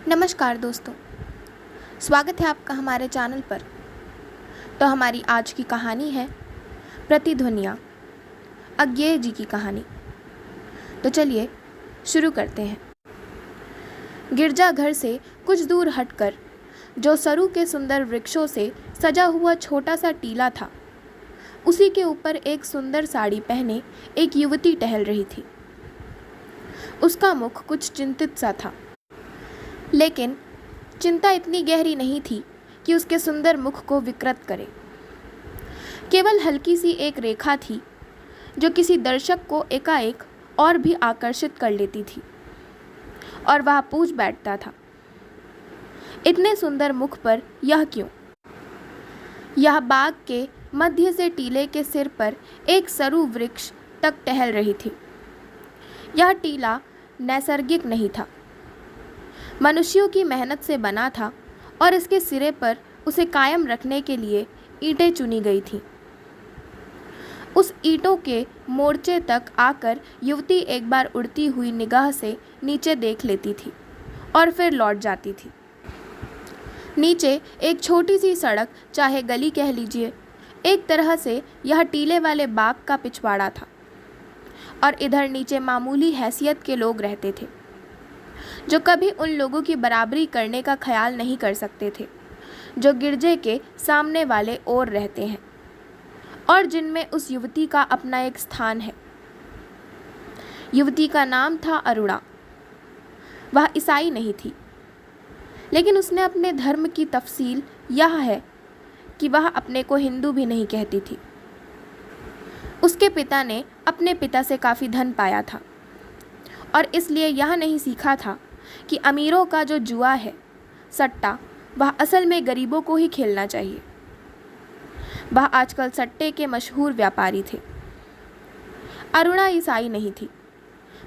नमस्कार दोस्तों, स्वागत है आपका हमारे चैनल पर। तो हमारी आज की कहानी है प्रतिध्वनियाँ, अज्ञेय जी की कहानी। तो चलिए शुरू करते हैं। गिरजाघर से कुछ दूर हटकर जो सरू के सुंदर वृक्षों से सजा हुआ छोटा सा टीला था, उसी के ऊपर एक सुंदर साड़ी पहने एक युवती टहल रही थी। उसका मुख कुछ चिंतित सा था, लेकिन चिंता इतनी गहरी नहीं थी कि उसके सुंदर मुख को विकृत करे। केवल हल्की सी एक रेखा थी जो किसी दर्शक को एकाएक और भी आकर्षित कर लेती थी, और वह पूछ बैठता था, इतने सुंदर मुख पर यह क्यों? यह बाग के मध्य से टीले के सिर पर एक सरू वृक्ष तक टहल रही थी। यह टीला नैसर्गिक नहीं था, मनुष्यों की मेहनत से बना था, और इसके सिरे पर उसे कायम रखने के लिए ईंटें चुनी गई थीं। उस ईंटों के मोर्चे तक आकर युवती एक बार उड़ती हुई निगाह से नीचे देख लेती थी और फिर लौट जाती थी। नीचे एक छोटी सी सड़क, चाहे गली कह लीजिए, एक तरह से यह टीले वाले बाग का पिछवाड़ा था, और इधर नीचे मामूली हैसियत के लोग रहते थे जो कभी उन लोगों की बराबरी करने का ख्याल नहीं कर सकते थे जो गिरजे के सामने वाले ओर रहते हैं, और जिनमें उस युवती का अपना एक स्थान है। युवती का नाम था अरुणा। वह ईसाई नहीं थी, लेकिन उसने अपने धर्म की तफसील यह है कि वह अपने को हिंदू भी नहीं कहती थी। उसके पिता ने अपने पिता से काफ़ी धन पाया था, और इसलिए यह नहीं सीखा था कि अमीरों का जो जुआ है, सट्टा, वह असल में गरीबों को ही खेलना चाहिए। वह आजकल सट्टे के मशहूर व्यापारी थे। अरुणा ईसाई नहीं थी,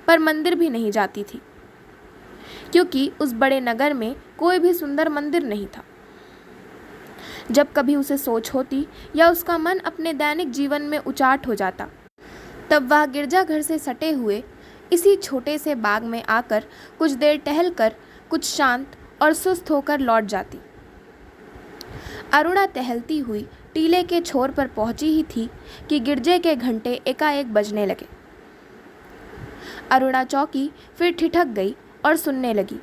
पर मंदिर भी नहीं जाती थी, क्योंकि उस बड़े नगर में कोई भी सुंदर मंदिर नहीं था। जब कभी उसे सोच होती या उसका मन अपने दैनिक जीवन में उचाट हो जाता, तब वह गिरजाघर से सटे हुए इसी छोटे से बाग में आकर कुछ देर टहलकर कुछ शांत और सुस्त होकर लौट जाती। अरुणा टहलती हुई टीले के छोर पर पहुंची ही थी कि गिरजे के घंटे एकाएक बजने लगे। अरुणा चौंकी, फिर ठिठक गई और सुनने लगी।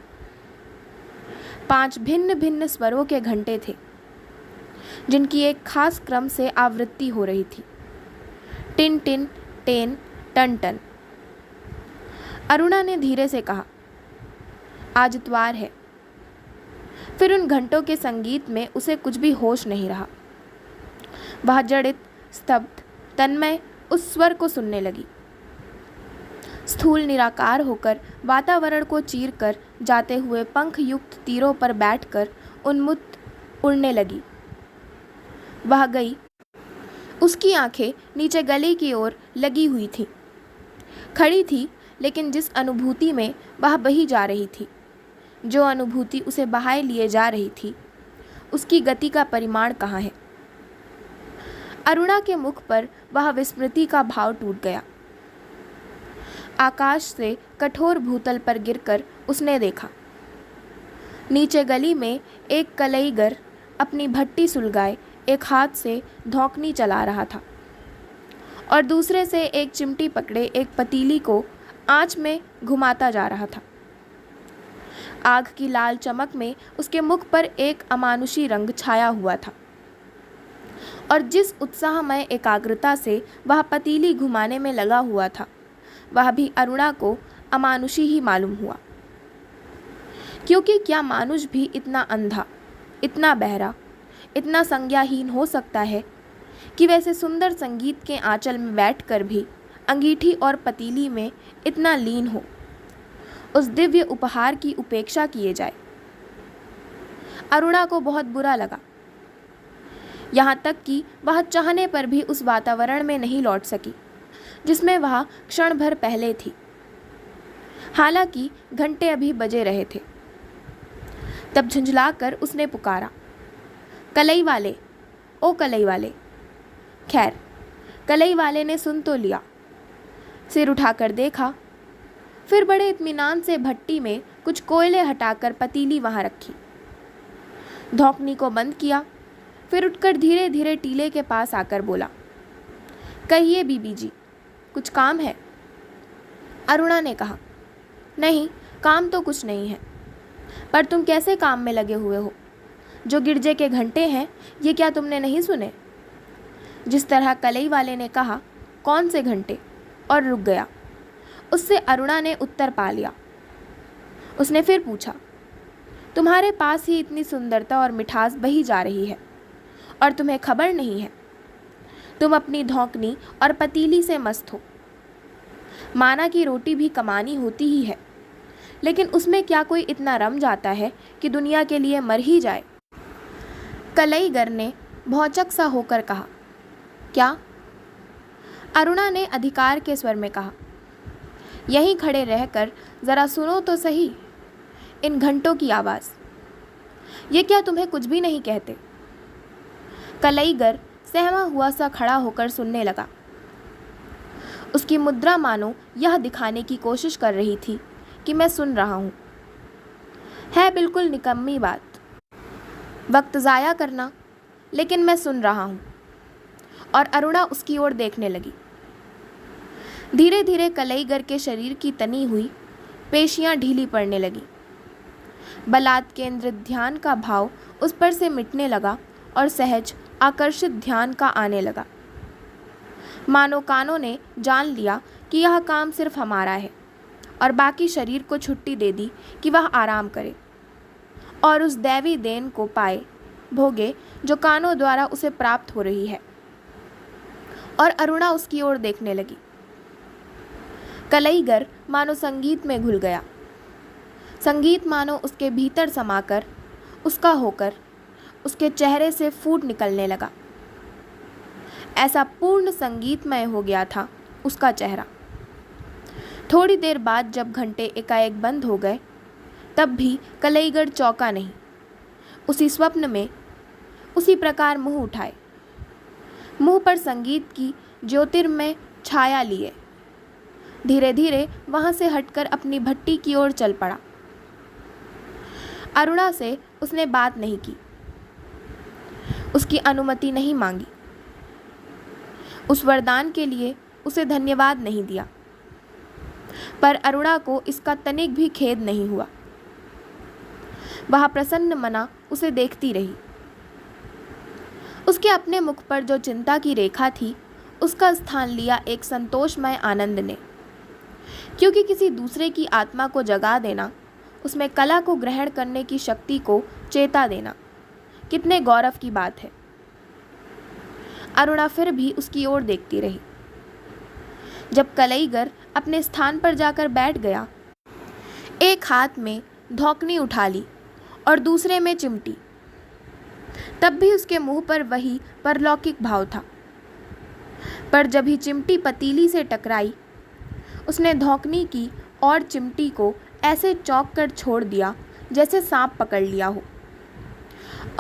5 भिन्न भिन्न स्वरों के घंटे थे, जिनकी एक खास क्रम से आवृत्ति हो रही थी। टिन टिन, टेन, टन टन। अरुणा ने धीरे से कहा, आज इतवार है। फिर उन घंटों के संगीत में उसे कुछ भी होश नहीं रहा। वह जड़ित, स्तब्ध, तन्मय उस स्वर को सुनने लगी। स्थूल निराकार होकर वातावरण को चीरकर जाते हुए पंख युक्त तीरों पर बैठकर उन्मुक्त उड़ने लगी। वह गई। उसकी आंखें नीचे गली की ओर लगी हुई थीं। खड़ी थी, लेकिन जिस अनुभूति में वह बही जा रही थी, जो अनुभूति उसे बहाए लिए जा रही थी, उसकी गति का परिमाण कहाँ है? अरुणा के मुख पर वह विस्मृति का भाव टूट गया। आकाश से कठोर भूतल पर गिरकर उसने देखा। नीचे गली में एक कलईगर अपनी भट्टी सुलगाए एक हाथ से धौंकनी चला रहा था, और दूसरे से एक चिमटी पकड़े एक पतीली को आंच में घुमाता जा रहा था। आग की लाल चमक में उसके मुख पर एक अमानुषी रंग छाया हुआ था, और जिस उत्साहमय एकाग्रता से वह पतीली घुमाने में लगा हुआ था, वह भी अरुणा को अमानुषी ही मालूम हुआ। क्योंकि क्या मानुष भी इतना अंधा, इतना बहरा, इतना संज्ञाहीन हो सकता है कि वैसे सुंदर संगीत के आंचल में बैठकर भी अंगीठी और पतीली में इतना लीन हो, उस दिव्य उपहार की उपेक्षा किए जाए। अरुणा को बहुत बुरा लगा, यहाँ तक कि वह चाहने पर भी उस वातावरण में नहीं लौट सकी जिसमें वह क्षण भर पहले थी। हालांकि घंटे अभी बजे रहे थे। तब झुंझलाकर उसने पुकारा, कलई वाले, ओ कलई वाले। खैर, कलई वाले ने सुन तो लिया। सिर उठाकर देखा, फिर बड़े इत्मीनान से भट्टी में कुछ कोयले हटाकर पतीली वहाँ रखी, धौंकनी को बंद किया, फिर उठकर धीरे धीरे टीले के पास आकर बोला, कहिए बीबी जी, कुछ काम है? अरुणा ने कहा, नहीं, काम तो कुछ नहीं है, पर तुम कैसे काम में लगे हुए हो? जो गिरजे के घंटे हैं, ये क्या तुमने नहीं सुने? जिस तरह कलई वाले ने कहा, कौन से घंटे, और रुक गया। उससे अरुणा ने उत्तर पा लिया। उसने फिर पूछा, तुम्हारे पास ही इतनी सुंदरता और मिठास बही जा रही है और तुम्हें खबर नहीं है? तुम अपनी धौंकनी और पतीली से मस्त हो। माना की रोटी भी कमानी होती ही है, लेकिन उसमें क्या कोई इतना रम जाता है कि दुनिया के लिए मर ही जाए? कलईगर ने भौचक सा होकर कहा, क्या? अरुणा ने अधिकार के स्वर में कहा, यहीं खड़े रहकर ज़रा सुनो तो सही इन घंटों की आवाज़। ये क्या तुम्हें कुछ भी नहीं कहते? कलईगर सहमा हुआ सा खड़ा होकर सुनने लगा। उसकी मुद्रा मानो यह दिखाने की कोशिश कर रही थी कि मैं सुन रहा हूँ। है बिल्कुल निकम्मी बात, वक्त ज़ाया करना, लेकिन मैं सुन रहा हूँ। और अरुणा उसकी ओर देखने लगी। धीरे धीरे कलईगर के शरीर की तनी हुई पेशियां ढीली पड़ने लगी। बलात् केंद्रित ध्यान का भाव उस पर से मिटने लगा और सहज आकर्षित ध्यान का आने लगा। मानो कानों ने जान लिया कि यह काम सिर्फ हमारा है और बाकी शरीर को छुट्टी दे दी कि वह आराम करे और उस दैवी देन को पाए भोगे जो कानों द्वारा उसे प्राप्त हो रही है। और अरुणा उसकी ओर देखने लगी। कलईगर मानो संगीत में घुल गया। संगीत मानो उसके भीतर समाकर, उसका होकर, उसके चेहरे से फूट निकलने लगा। ऐसा पूर्ण संगीतमय हो गया था उसका चेहरा। थोड़ी देर बाद जब घंटे एकाएक बंद हो गए, तब भी कलईगर चौंका नहीं। उसी स्वप्न में उसी प्रकार मुंह उठाए, मुंह पर संगीत की ज्योतिर्मय छाया लिए धीरे धीरे वहां से हटकर अपनी भट्टी की ओर चल पड़ा। अरुणा से उसने बात नहीं की, उसकी अनुमति नहीं मांगी, उस वरदान के लिए उसे धन्यवाद नहीं दिया। पर अरुणा को इसका तनिक भी खेद नहीं हुआ। वह प्रसन्न मना उसे देखती रही। उसके अपने मुख पर जो चिंता की रेखा थी, उसका स्थान लिया एक संतोषमय आनंद ने। क्योंकि किसी दूसरे की आत्मा को जगा देना, उसमें कला को ग्रहण करने की शक्ति को चेता देना, कितने गौरव की बात है। अरुणा फिर भी उसकी ओर देखती रही। जब कलईगर अपने स्थान पर जाकर बैठ गया, एक हाथ में धौंकनी उठा ली और दूसरे में चिमटी, तब भी उसके मुंह पर वही परलौकिक भाव था। पर जब ही चिमटी पतीली से टकराई, उसने धौंकनी की और चिमटी को ऐसे चौंक कर छोड़ दिया जैसे सांप पकड़ लिया हो,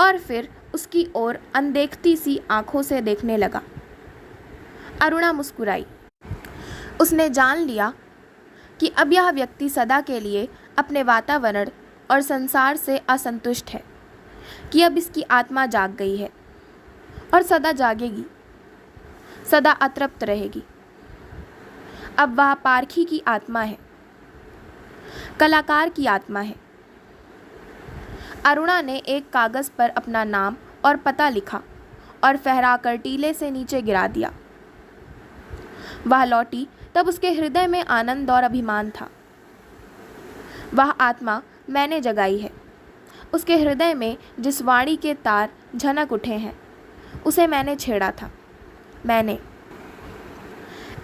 और फिर उसकी ओर अनदेखती सी आंखों से देखने लगा। अरुणा मुस्कुराई। उसने जान लिया कि अब यह व्यक्ति सदा के लिए अपने वातावरण और संसार से असंतुष्ट है, कि अब इसकी आत्मा जाग गई है और सदा जागेगी, सदा अतृप्त रहेगी। अब वह पारखी की आत्मा है, कलाकार की आत्मा है। अरुणा ने एक कागज़ पर अपना नाम और पता लिखा और फहराकर टीले से नीचे गिरा दिया। वह लौटी तब उसके हृदय में आनंद और अभिमान था। वह आत्मा मैंने जगाई है। उसके हृदय में जिस वाणी के तार झनक उठे हैं, उसे मैंने छेड़ा था। मैंने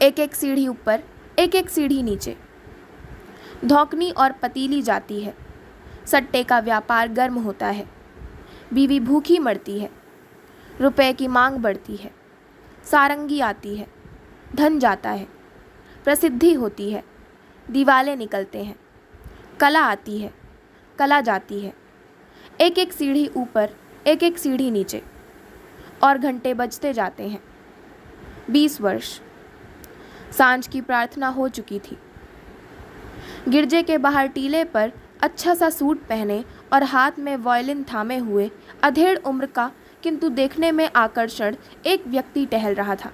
एक एक सीढ़ी ऊपर, एक एक सीढ़ी नीचे। धौंकनी और पतीली जाती है, सट्टे का व्यापार गर्म होता है, बीवी भूखी मरती है, रुपए की मांग बढ़ती है, सारंगी आती है, धन जाता है, प्रसिद्धि होती है, दीवाले निकलते हैं, कला आती है, कला जाती है। एक एक सीढ़ी ऊपर, एक एक सीढ़ी नीचे, और घंटे बजते जाते हैं। 20 वर्ष। सांझ की प्रार्थना हो चुकी थी। गिरजे के बाहर टीले पर अच्छा सा सूट पहने और हाथ में वायलिन थामे हुए अधेड़ उम्र का किंतु देखने में आकर्षण एक व्यक्ति टहल रहा था।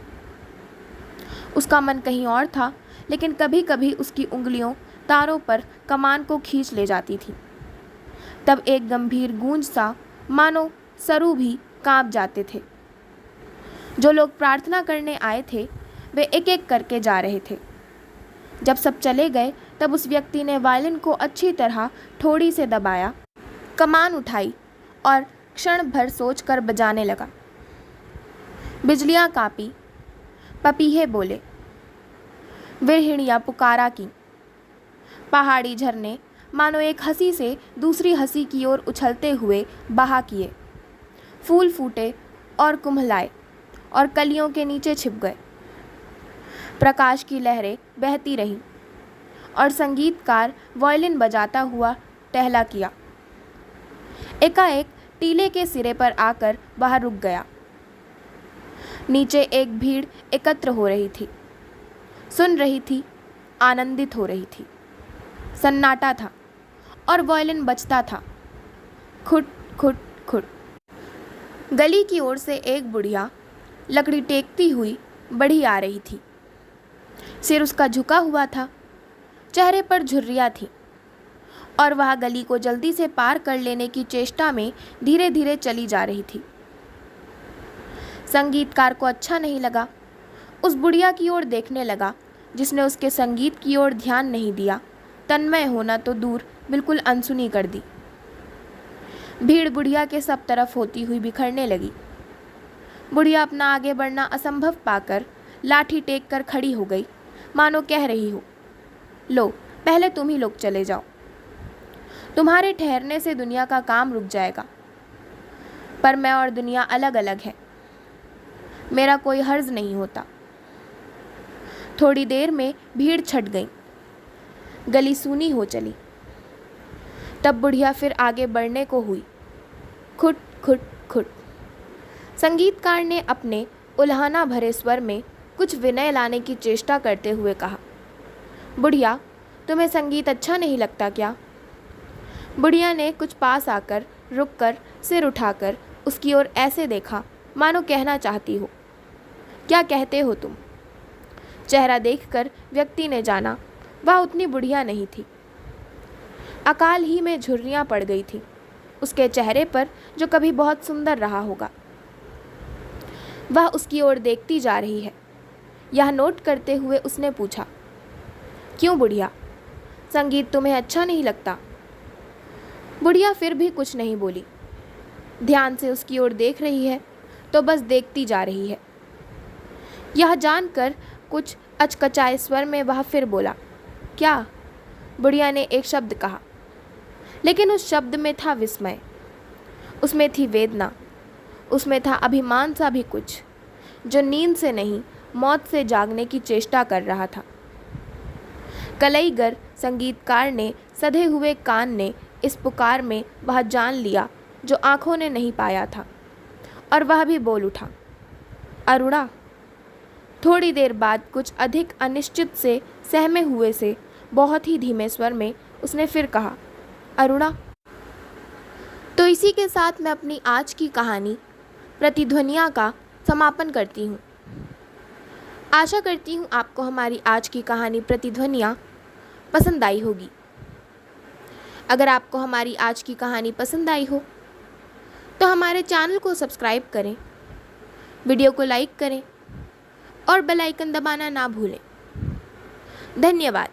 उसका मन कहीं और था, लेकिन कभी कभी उसकी उंगलियों तारों पर कमान को खींच ले जाती थी। तब एक गंभीर गूंज सा मानो सरू भी कांप जाते थे। जो लोग प्रार्थना करने आए थे वे एक एक करके जा रहे थे। जब सब चले गए तब उस व्यक्ति ने वायलिन को अच्छी तरह ठोड़ी से दबाया, कमान उठाई और क्षण भर सोचकर बजाने लगा। बिजलियां कांपी, पपीहे बोले, विरहिणियां पुकारा की, पहाड़ी झरने मानो एक हंसी से दूसरी हंसी की ओर उछलते हुए बहा किए, फूल फूटे और कुम्हलाए और कलियों के नीचे छिप गए। प्रकाश की लहरें बहती रहीं और संगीतकार वायलिन बजाता हुआ टहला किया। एकाएक टीले के सिरे पर आकर वह रुक गया। नीचे एक भीड़ एकत्र हो रही थी, सुन रही थी, आनंदित हो रही थी। सन्नाटा था और वायलिन बजता था, खुट खुट खुट। गली की ओर से एक बुढ़िया लकड़ी टेकती हुई बढ़ी आ रही थी। सिर उसका झुका हुआ था, चेहरे पर झुर्रियाँ थीं और वह गली को जल्दी से पार कर लेने की चेष्टा में धीरे धीरे चली जा रही थी। संगीतकार को अच्छा नहीं लगा। उस बुढ़िया की ओर देखने लगा जिसने उसके संगीत की ओर ध्यान नहीं दिया, तन्मय होना तो दूर बिल्कुल अनसुनी कर दी। भीड़ बुढ़िया के सब तरफ होती हुई बिखरने लगी। बुढ़िया अपना आगे बढ़ना असंभव पाकर लाठी टेक कर खड़ी हो गई, मानो कह रही हो, लो पहले तुम ही लोग चले जाओ, तुम्हारे ठहरने से दुनिया का काम रुक जाएगा। पर मैं और दुनिया अलग अलग है, मेरा कोई हर्ज नहीं होता। थोड़ी देर में भीड़ छट गई, गली सूनी हो चली। तब बुढ़िया फिर आगे बढ़ने को हुई, खुट खुट खुट। संगीतकार ने अपने उल्हाना भरे स्वर में कुछ विनय लाने की चेष्टा करते हुए कहा, बुढ़िया तुम्हें संगीत अच्छा नहीं लगता क्या? बुढ़िया ने कुछ पास आकर रुककर सिर उठाकर उसकी ओर ऐसे देखा मानो कहना चाहती हो, क्या कहते हो तुम? चेहरा देखकर व्यक्ति ने जाना वह उतनी बुढ़िया नहीं थी। अकाल ही में झुर्रियाँ पड़ गई थी उसके चेहरे पर, जो कभी बहुत सुंदर रहा होगा। वह उसकी ओर देखती जा रही है। यह नोट करते हुए उसने पूछा, क्यों बुढ़िया, संगीत तुम्हें अच्छा नहीं लगता? बुढ़िया फिर भी कुछ नहीं बोली, ध्यान से उसकी ओर देख रही है तो बस देखती जा रही है। यह जानकर कुछ अचकचाए स्वर में वह फिर बोला, क्या? बुढ़िया ने एक शब्द कहा, लेकिन उस शब्द में था विस्मय, उसमें थी वेदना, उसमें था अभिमान सा भी कुछ, जो नींद से नहीं मौत से जागने की चेष्टा कर रहा था। कलईगर संगीतकार ने सधे हुए कान ने इस पुकार में वह जान लिया जो आंखों ने नहीं पाया था, और वह भी बोल उठा, अरुणा। थोड़ी देर बाद कुछ अधिक अनिश्चित से सहमे हुए से बहुत ही धीमे स्वर में उसने फिर कहा, अरुणा। तो इसी के साथ मैं अपनी आज की कहानी प्रतिध्वनियाँ का समापन करती हूँ। आशा करती हूँ आपको हमारी आज की कहानी प्रतिध्वनियाँ पसंद आई होगी। अगर आपको हमारी आज की कहानी पसंद आई हो तो हमारे चैनल को सब्सक्राइब करें, वीडियो को लाइक करें और बेल आइकन दबाना ना भूलें। धन्यवाद।